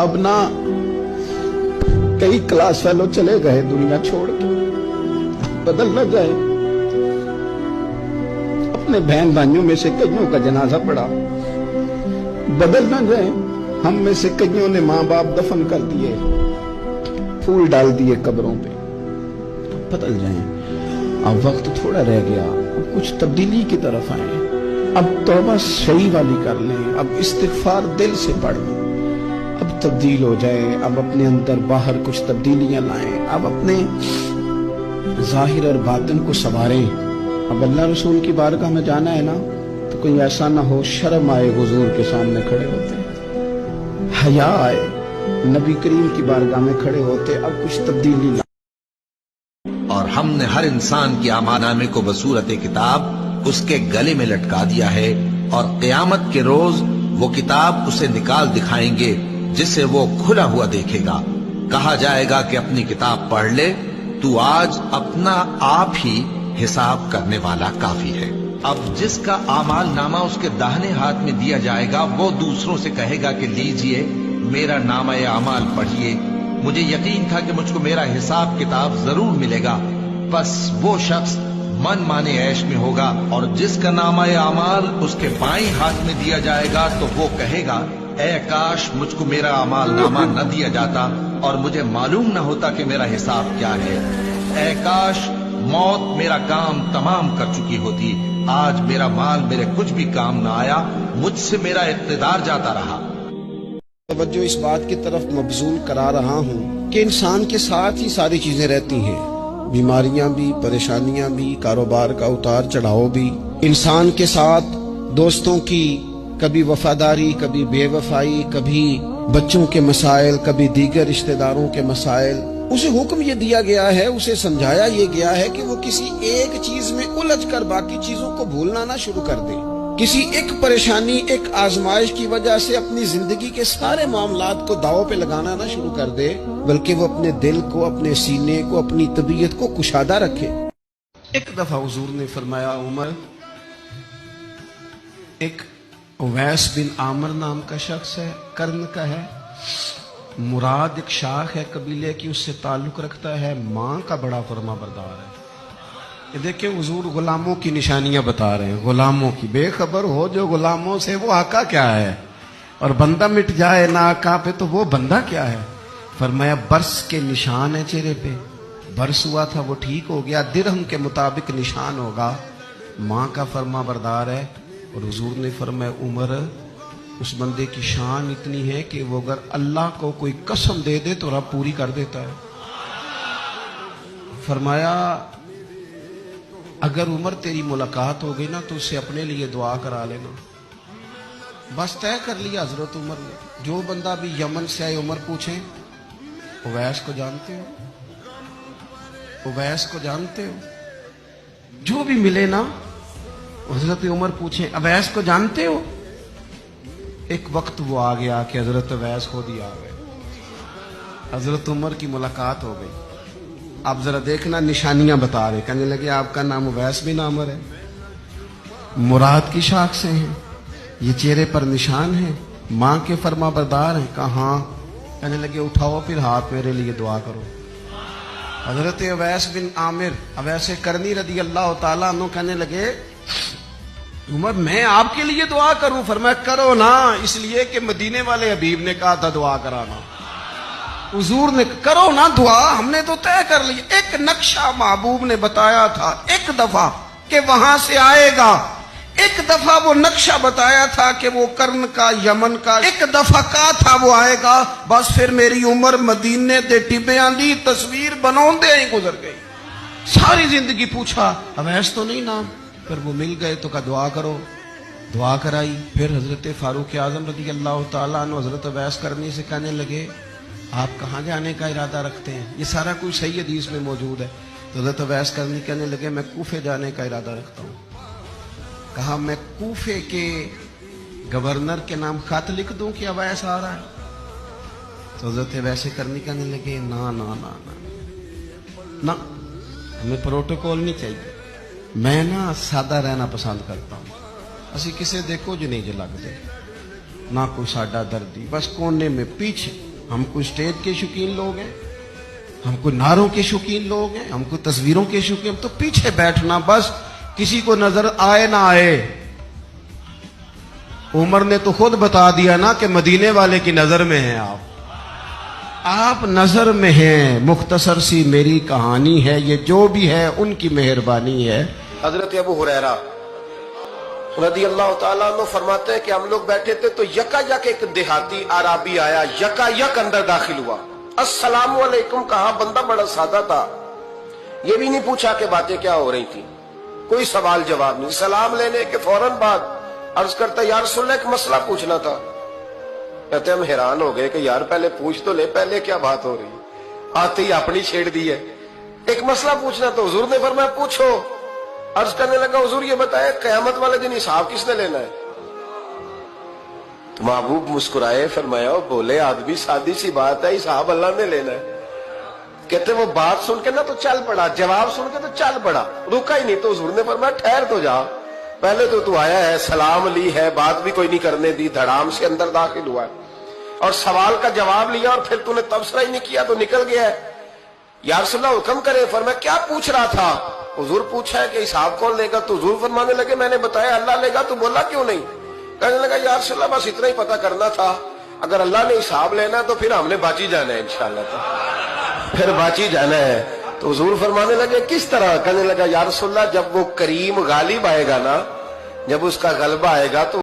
اب نہ کئی کلاس فیلو چلے گئے دنیا چھوڑ کے، بدل نہ جائے۔ اپنے بہن بھائیوں میں سے کئیوں کا جنازہ پڑا، بدل نہ جائے۔ ہم میں سے کئیوں نے ماں باپ دفن کر دیے، پھول ڈال دیے قبروں پہ، بدل جائیں۔ اب وقت تھوڑا رہ گیا، اب کچھ تبدیلی کی طرف آئیں، اب توبہ صحیح والی کر لیں، اب استغفار دل سے پڑھ لیں، اب تبدیل ہو جائے، اب اپنے اندر باہر کچھ تبدیلیاں لائیں، اب اپنے ظاہر اور باطن کو سنواریں۔ اب اللہ رسول کی بارگاہ میں جانا ہے نا، تو کوئی ایسا نہ ہو شرم آئے حضور کے سامنے کھڑے ہوتے، حیا آئے نبی کریم کی بارگاہ میں کھڑے ہوتے، اب کچھ تبدیلی لائیں۔ اور ہم نے ہر انسان کی اعمال نامے کو بصورت کتاب اس کے گلے میں لٹکا دیا ہے، اور قیامت کے روز وہ کتاب اسے نکال دکھائیں گے جسے وہ کھلا ہوا دیکھے گا۔ کہا جائے گا کہ اپنی کتاب پڑھ لے، تو آج اپنا آپ ہی حساب کرنے والا کافی ہے۔ اب جس کا اعمال نامہ اس کے داہنے ہاتھ میں دیا جائے گا، وہ دوسروں سے کہے گا کہ لیجئے میرا نامہ اعمال پڑھیے، مجھے یقین تھا کہ مجھ کو میرا حساب کتاب ضرور ملے گا۔ بس وہ شخص من مانے عیش میں ہوگا، اور جس کا نامہ اعمال اس کے بائیں ہاتھ میں دیا جائے گا تو وہ کہے گا اے کاش مجھ کو میرا اعمال نامہ نہ دیا جاتا اور مجھے معلوم نہ ہوتا کہ میرا حساب کیا ہے۔ اے کاش موت میرا کام تمام کر چکی ہوتی، آج میرا مال میرے کچھ بھی کام نہ آیا، مجھ سے میرا اقتدار جاتا رہا۔ توجہ اس بات کی طرف مبذول کرا رہا ہوں کہ انسان کے ساتھ ہی ساری چیزیں رہتی ہیں، بیماریاں بھی، پریشانیاں بھی، کاروبار کا اتار چڑھاؤ بھی۔ انسان کے ساتھ دوستوں کی کبھی وفاداری، کبھی بے وفائی، کبھی بچوں کے مسائل، کبھی دیگر رشتہ داروں کے مسائل۔ اسے حکم یہ دیا گیا ہے، اسے سمجھایا یہ گیا ہے کہ وہ کسی ایک چیز میں الجھ کر باقی چیزوں کو بھولنا نہ شروع کر دے، کسی ایک پریشانی، ایک آزمائش کی وجہ سے اپنی زندگی کے سارے معاملات کو داؤ پہ لگانا نہ شروع کر دے، بلکہ وہ اپنے دل کو، اپنے سینے کو، اپنی طبیعت کو کشادہ رکھے۔ ایک دفعہ حضور نے فرمایا، عمر، ایک اویس بن عامر نام کا شخص ہے، کرن کا ہے، مراد ایک شاخ ہے قبیلے کی، اس سے تعلق رکھتا ہے، ماں کا بڑا فرما بردار ہے۔ یہ دیکھیں حضور غلاموں کی نشانیاں بتا رہے ہیں، غلاموں کی۔ بے خبر ہو جو غلاموں سے، وہ آقا کیا ہے، اور بندہ مٹ جائے نہ آقا پہ تو وہ بندہ کیا ہے۔ فرمایا برس کے نشان ہے چہرے پہ، برس ہوا تھا وہ ٹھیک ہو گیا، درہم کے مطابق نشان ہوگا، ماں کا فرما بردار ہے۔ اور حضور نے فرمایا عمر، اس بندے کی شان اتنی ہے کہ وہ اگر اللہ کو کوئی قسم دے دے تو رب پوری کر دیتا ہے۔ فرمایا اگر عمر تیری ملاقات ہو گئی نا تو اسے اپنے لیے دعا کرا لینا۔ بس طے کر لیا حضرت عمر نے۔ جو بندہ بھی یمن سے آئے، عمر پوچھیں اویس کو جانتے ہو؟ اویس کو جانتے ہو؟ جو بھی ملے نا، حضرت عمر پوچھیں اویس کو جانتے ہو؟ ایک وقت وہ آ گیا کہ حضرت اویس خود ہی آ گئے، حضرت عمر کی ملاقات ہو گئی۔ آپ ذرا دیکھنا، نشانیاں بتا رہے، کہنے لگے آپ کا نام اویس بن عامر ہے، مراد کی شاخ سے ہیں، یہ چہرے پر نشان ہیں، ماں کے فرما بردار ہیں۔ کہا ہاں۔ کہنے لگے اٹھاؤ پھر ہاتھ، میرے لیے دعا کرو۔ حضرت اویس بن عامر، اویس کرنی رضی اللہ تعالیٰ عنہ کہنے لگے عمر میں آپ کے لیے دعا کروں؟ فرمایا کرو نا، اس لیے کہ مدینے والے حبیب نے کہا تھا دعا کرانا، حضور نے کرو نا دعا، ہم نے تو طے کر لی۔ ایک نقشہ محبوب نے بتایا تھا ایک دفعہ کہ وہاں سے آئے گا، ایک دفعہ وہ نقشہ بتایا تھا کہ وہ کرن کا، یمن کا، ایک دفعہ کہا تھا وہ آئے گا۔ بس پھر میری عمر مدینے دے ٹبیاں دی تصویر بناؤندے ہی گزر گئی۔ ساری زندگی پوچھا اویس تو نہیں نام، پھر وہ مل گئے تو کہا دعا کرو، دعا کرائی۔ پھر حضرت فاروق اعظم رضی اللہ تعالیٰ عنہ حضرت اویس کرنی سے کہنے لگے آپ کہاں جانے کا ارادہ رکھتے ہیں؟ یہ سارا کچھ صحیح حدیث میں موجود ہے۔ تو حضرت اویس کرنی کہنے لگے میں کوفے جانے کا ارادہ رکھتا ہوں۔ کہا میں کوفے کے گورنر کے نام خط لکھ دوں کہ اویس آ رہا ہے؟ تو حضرت اویس کرنی کہنے لگے نا نا نا نا نا، ہمیں پروٹوکول نہیں چاہیے، میں نا سادہ رہنا پسند کرتا ہوں، اسی کسے دیکھو جو نہیں جو لگ دے، نہ کوئی ساڈا دردی، بس کونے میں پیچھے ہم کوئی اسٹیج کے شوقین لوگ ہیں، ہم کوئی نعروں کے شوقین لوگ ہیں، ہم کوئی تصویروں کے شوقین، ہم تو پیچھے بیٹھنا بس، کسی کو نظر آئے نہ آئے۔ عمر نے تو خود بتا دیا نا کہ مدینے والے کی نظر میں ہیں آپ نظر میں ہیں۔ مختصر سی میری کہانی ہے، یہ جو بھی ہے ان کی مہربانی ہے۔ حضرت ابو ہریرہ رضی اللہ تعالیٰ عنہ فرماتے ہیں کہ ہم لوگ بیٹھے تھے تو یکا یک ایک دیہاتی عرابی آیا، یکا یک اندر داخل ہوا، السلام علیکم کہا۔ بندہ بڑا سادہ تھا، یہ بھی نہیں پوچھا کہ باتیں کیا ہو رہی تھی، کوئی سوال جواب نہیں۔ سلام لینے کے فوراً بعد عرض کرتا یا رسول اللہ ایک مسئلہ پوچھنا تھا۔ کہتے ہم حیران ہو گئے کہ یار پہلے پوچھ تو لے، پہلے کیا بات ہو رہی، آتے ہی اپنی چھیڑ دی ہے۔ ایک مسئلہ پوچھنا تو حضور نے فرمایا پوچھو۔ عرض کرنے لگا حضور یہ بتائے قیامت والے دن حساب کس نے لینا ہے؟ تو محبوب مسکرائے، فرمایا بولے آدمی سادی سی بات ہے، حساب اللہ نے لینا ہے۔ کہتے وہ بات سن کے نا تو چل پڑا، جواب سن کے تو چل پڑا، رکا ہی نہیں۔ تو حضور نے فرمایا ٹھہر تو جا، پہلے تو آیا ہے، سلام لی ہے، بات بھی کوئی نہیں کرنے دی، دھڑام سے اندر داخل ہوا ہے اور سوال کا جواب لیا، اور پھر تو نے تبصرہ ہی نہیں کیا تو نکل گیا ہے۔ یا رسول اللہ حکم کرے۔ فرمایا کیا پوچھ رہا تھا؟ حضور پوچھا ہے کہ حساب کون لے گا؟ تو حضور فرمانے لگے میں نے بتایا اللہ لے گا، تو بولا کیوں نہیں؟ کہنے لگا یا رسول اللہ بس اتنا ہی پتہ کرنا تھا، اگر اللہ نے حساب لینا تو پھر ہم نے باچی جانا ہے انشاءاللہ، تو پھر باچی جانا ہے۔ تو حضور فرمانے لگے کس طرح؟ کہنے لگا یا رسول اللہ جب وہ کریم غالب آئے گا نا، جب اس کا غلبہ آئے گا تو